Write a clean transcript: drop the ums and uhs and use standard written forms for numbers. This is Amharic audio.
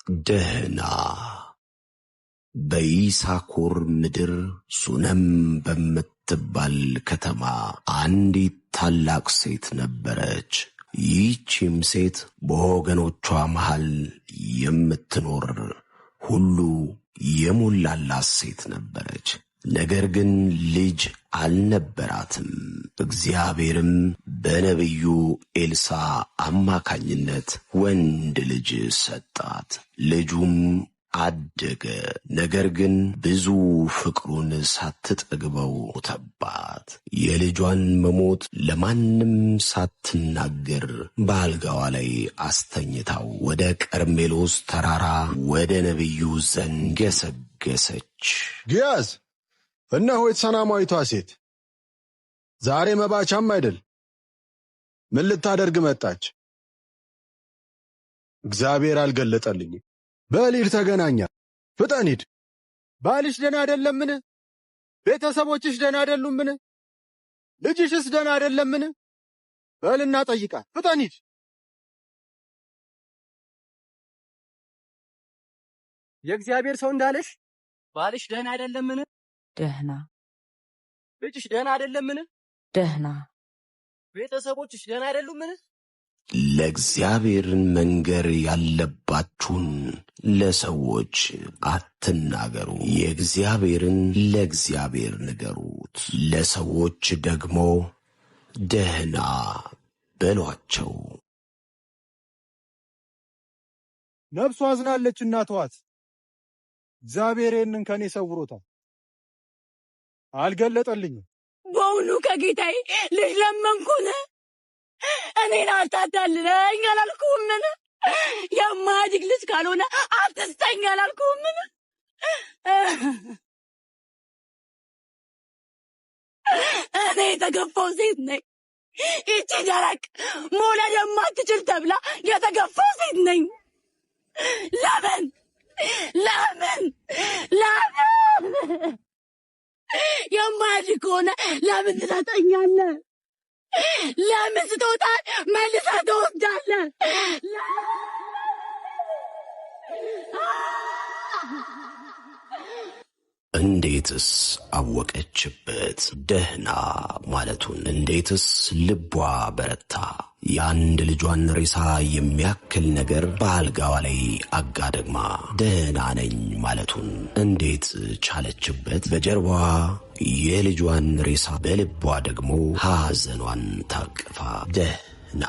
ደህና። በይሳኮር ምድር ሱነም በምትባል ከተማ አንዲት ታላቅ ሴት ነበረች። ይህችም ሴት በወገኖቿ መሃል የምትኖር ሁሉ የሞላላት ሴት ነበረች። ነገር ግን ልጅ አልነበራትም። እግዚአብሔርም በነቢዩ ኤልሳዕ አማካኝነት ወንድ ልጅ ሰጣት። ልጁም አደገ። ነገር ግን ብዙ ፍቅሩን ሳትጠግበው ሞተባት። የልጇን መሞት ለማንም ሳትናገር በአልጋዋ ላይ አስተኝታው ወደ ቀርሜሎስ ተራራ ወደ ነቢዩ ዘንድ ገሰገሰች። ግያዝ፣ እነሆ ሰናማዊቷ ሴት፣ ዛሬ መባቻም አይደል፣ ምን ልታደርግ መጣች? እግዚአብሔር አልገለጠልኝም። በል ሂድ፣ ተገናኛ፣ ፍጠን ሂድ። ባልሽ ደህና አይደለምን? ቤተሰቦችሽ ደህና አይደሉምን? ልጅሽስ ደህና አይደለምን? በልና ጠይቃት፣ ፍጠን ሂድ። የእግዚአብሔር ሰው እንዳለሽ ባልሽ ደህና አይደለምን? ደህና። ልጅሽ ደህና አይደለምን? ደህና። ቤተሰቦችሽ ደህና አይደሉምን? ለእግዚአብሔርን መንገር ያለባችሁን ለሰዎች አትናገሩ። የእግዚአብሔርን ለእግዚአብሔር ንገሩት። ለሰዎች ደግሞ ደህና በሏቸው። ነፍሱ አዝናለችና ተዋት። እግዚአብሔር ይህንን ከኔ ሰውሮታል፣ አልገለጠልኝም። በውኑ ከጌታዬ ልጅ ለመንኩን? እኔን አታታልለኝ አላልኩህምን? የማያድግ ልጅ ካልሆነ አትስጠኝ አላልኩህምን? እኔ የተገፋው ሴት ነኝ። ይቺ ደረቅ መውለድ የማትችል ተብላ የተገፋው ሴት ነኝ። ለምን የማያድግ ከሆነ ለምን ትሰጠኛለህ? ለምን ስትወጣ መልሰህ ትወስዳለህ? እንዴትስ አወቀችበት ደህና ማለቱን? እንዴትስ ልቧ በረታ? የአንድ ልጇን ሬሳ የሚያክል ነገር በአልጋዋ ላይ አጋድማ ደህና ነኝ ማለቱን እንዴት ቻለችበት? በጀርባዋ የልጇን ሬሳ፣ በልቧ ደግሞ ሐዘኗን ታቅፋ ደህና